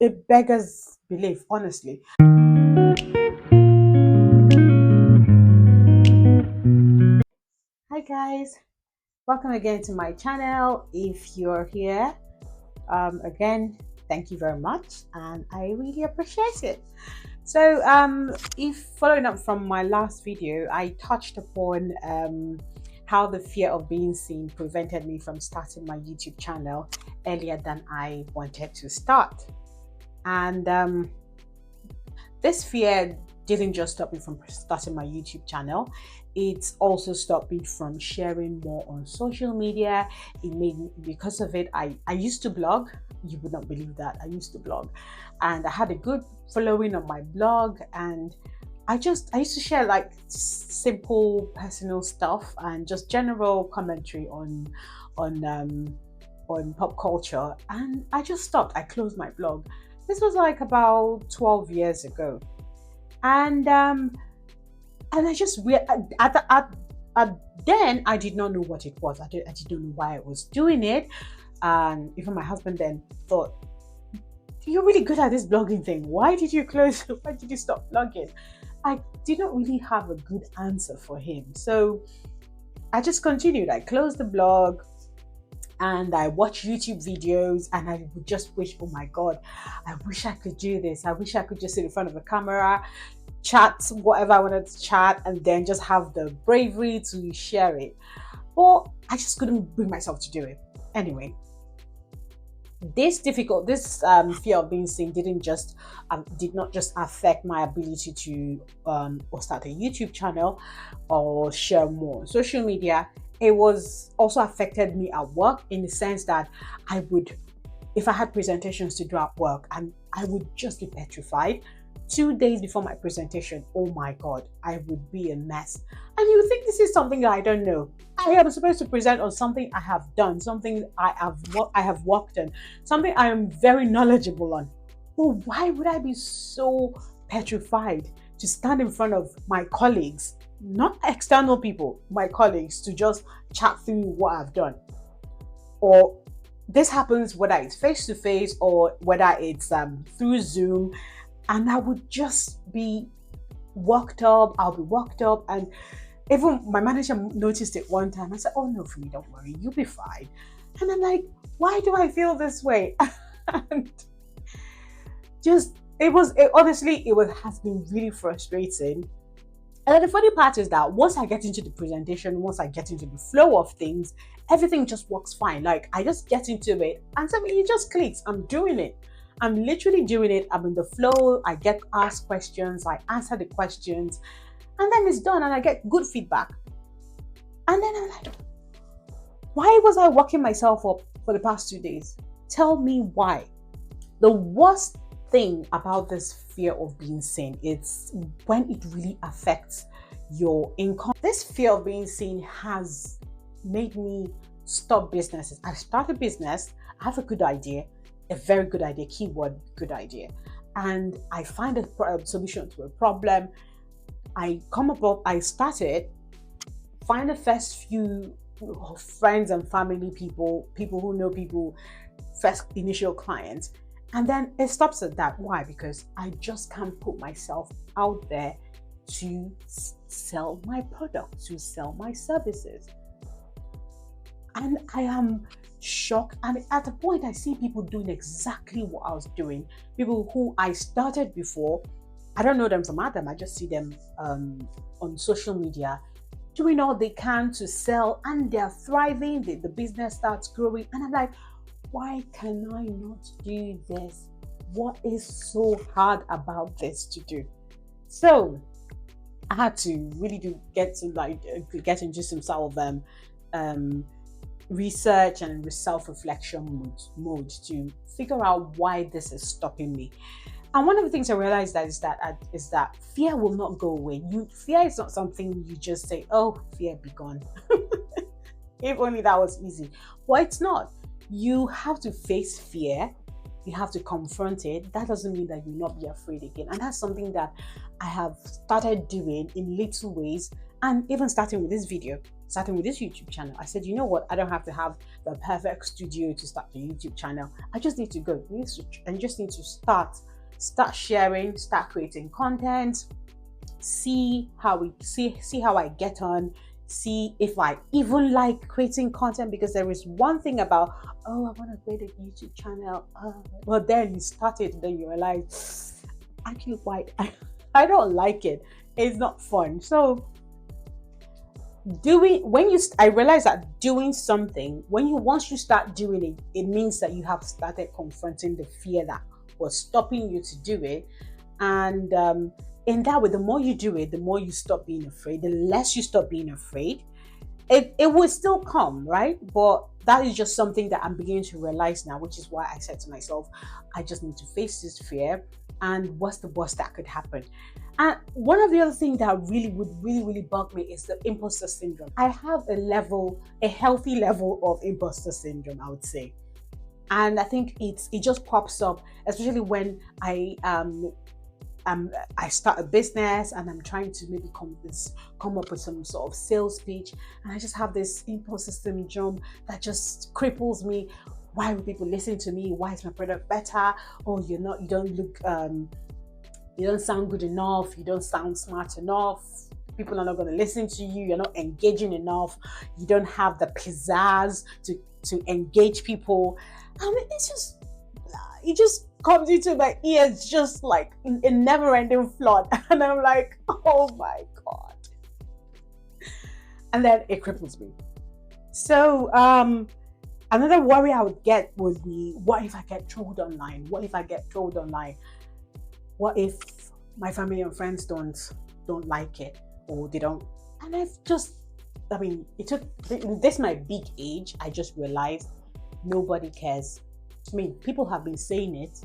it beggars belief, honestly. Hi guys, welcome again to my channel. If you're here, again, thank you very much, and I really appreciate it. So, if following up from my last video, I touched upon how the fear of being seen prevented me from starting my YouTube channel earlier than I wanted to start. And this fear didn't just stop me from starting my YouTube channel, it also stopped me from sharing more on social media. It made me, because of it, I used to blog. You would not believe that. I used to blog, and I had a good following on my blog, and I used to share like simple personal stuff and just general commentary on um on pop culture, and I just stopped. I closed my blog. This was like about 12 years ago, and I just at then I did not know what it was. I did not know why I was doing it, and even my husband then thought, "You're really good at this blogging thing. Why did you close? Why did you stop blogging?" I did not really have a good answer for him, so I just continued. I closed the blog, and I watch YouTube videos, and I would just wish, oh my God, I wish I could do this. I wish I could just sit in front of a camera, chat whatever I wanted to chat, and then just have the bravery to share it. But I just couldn't bring myself to do it. Anyway, this fear of being seen did not just affect my ability to or start a YouTube channel or share more on social media. It was also affected me at work, in the sense that I would, if I had presentations to do at work, and I would just be petrified. 2 days before my presentation, oh my God, I would be a mess. And you think this is something that I don't know. I am supposed to present on something I have done, something I have worked on, something I am very knowledgeable on. Well, why would I be so petrified to stand in front of my colleagues, not external people, my colleagues, to just chat through what I've done? Or this happens whether it's face to face or whether it's through Zoom, and I would just be worked up. I'll be worked up, and even my manager noticed it one time. I said, "Oh no, Fumi, don't worry, you'll be fine." And I'm like, "Why do I feel this way?" And just honestly, has been really frustrating. And then the funny part is that once I get into the presentation, once I get into the flow of things, everything just works fine. Like, I just get into it, and something, it just clicks. I'm doing it. I'm literally doing it. I'm in the flow. I get asked questions. I answer the questions, and then it's done, and I get good feedback. And then I'm like, why was I working myself up for the past 2 days? Tell me why. The worst thing about this fear of being seen, it's when it really affects your income. This fear of being seen has made me stop businesses. I start a business, I have a good idea, a very good idea, keyword good idea, and I find a solution to a problem. I start it, find the first few friends and family, people who know people, first initial clients, and then it stops at that. Why? Because I just can't put myself out there to sell my product, to sell my services. And I am shocked. And at the point, I see people doing exactly what I was doing. People who I started before, I don't know them from Adam, I just see them on social media doing all they can to sell, and they're thriving. The business starts growing. And I'm like, why can I not do this? What is so hard about this to do? So I had to really get into some sort of research and self-reflection mode to figure out why this is stopping me. And one of the things I realized is that fear will not go away. Fear is not something you just say, "Oh, fear be gone." If only that was easy. Well, it's not. You have to face fear. You have to confront it. That doesn't mean that you'll not be afraid again. And that's something that I have started doing in little ways. And even starting with this video, starting with this YouTube channel, I said, you know what? I don't have to have the perfect studio to start the YouTube channel. I just need to go. I just need to start sharing, start creating content, see how I get on, see if I even like creating content, because there is one thing about, oh, I want to create a YouTube channel. Well, then you start it, then you realize, actually, why I don't like it. It's not fun. So I realize that doing something, once you start doing it, it means that you have started confronting the fear that was stopping you to do it. And in that way, the more you do it, the more you stop being afraid, the less you stop being afraid. It will still come, right? But that is just something that I'm beginning to realize now, which is why I said to myself, I just need to face this fear. And what's the worst that could happen? And one of the other things that really bug me is the imposter syndrome. I have a healthy level of imposter syndrome, I would say. And I think it just pops up, especially when I start a business and I'm trying to maybe come up with some sort of sales pitch, and I just have this imposter syndrome that just cripples me. Why will people listen to me? Why is my product better? Oh, you don't look, you don't sound good enough. You don't sound smart enough. People are not going to listen to you. You're not engaging enough. You don't have the pizzazz to engage people. I mean, it just comes into my ears just like a never-ending flood, and I'm like, oh my god, and then it cripples me. So another worry I would get would be, what if I get trolled online? What if my family and friends don't like it, or they don't? And it took this my big age, I just realized nobody cares. I mean, people have been saying it,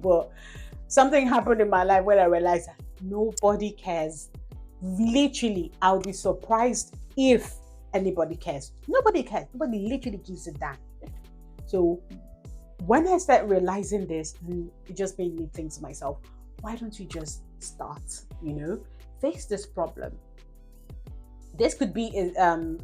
but something happened in my life when I realized that nobody cares. Literally, I would be surprised if anybody cares. Nobody cares. Nobody literally gives a damn. So when I started realizing this, it just made me think to myself, why don't you just start, face this problem? This could be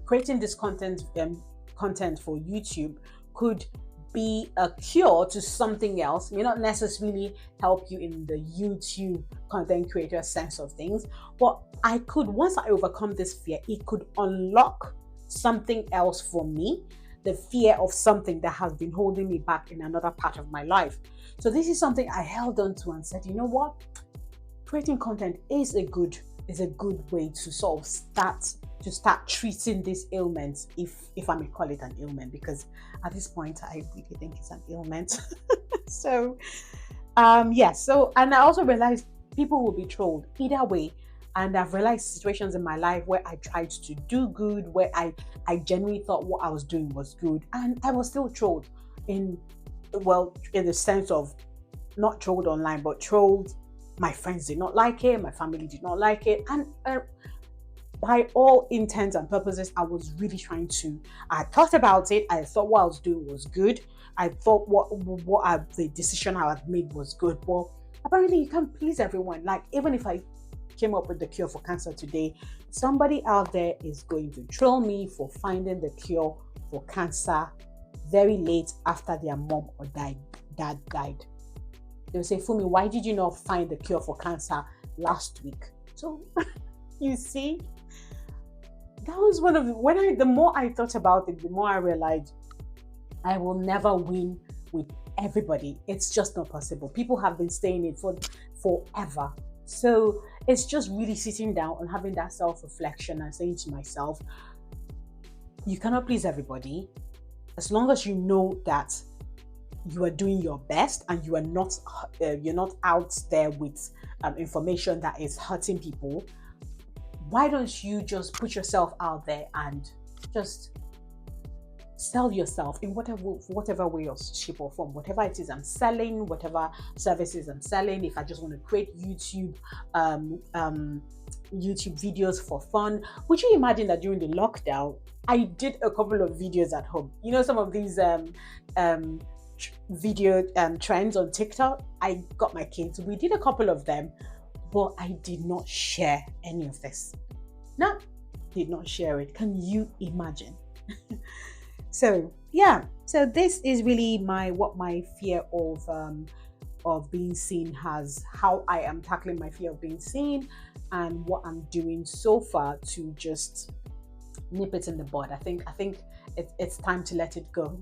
creating this content for YouTube could be a cure to something else. May not necessarily help you in the YouTube content creator sense of things, but once I overcome this fear, it could unlock something else for me, the fear of something that has been holding me back in another part of my life. So this is something I held on to and said, you know what, creating content is a good way to sort of start treating this ailment, if I may call it an ailment, because at this point I really think it's an ailment. So and I also realized people will be trolled either way. And I've realized situations in my life where I tried to do good, where I genuinely thought what I was doing was good, and I was still trolled in the sense of not trolled online, but trolled. My friends did not like it, my family did not like it, and by all intents and purposes, I was really I thought about it, I thought what I was doing was good, I thought the decision I had made was good, but apparently you can't please everyone. Like, even if I came up with the cure for cancer today, somebody out there is going to troll me for finding the cure for cancer very late after their mom or dad died. They'll say, Fumi, why did you not find the cure for cancer last week? So you see, that was one of the more I thought about it, the more I realized I will never win with everybody. It's just not possible. People have been saying it for forever. So it's just really sitting down and having that self-reflection and saying to myself, you cannot please everybody. As long as you know that you are doing your best and you're not out there with information that is hurting people, why don't you just put yourself out there and just sell yourself in whatever way or shape or form, whatever it is I'm selling, whatever services I'm selling. If I just want to create YouTube videos for fun, would you imagine that during the lockdown I did a couple of videos at home? Some of these video trends on TikTok, I got my kids, we did a couple of them, but I did not share any of this. Now, did not share it. Can you imagine? So yeah, so this is really my fear of being seen has, how I am tackling my fear of being seen, and what I'm doing so far to just nip it in the bud. I think it's time to let it go.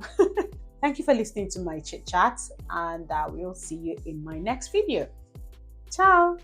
Thank you for listening to my chit chat, and I will see you in my next video. Ciao.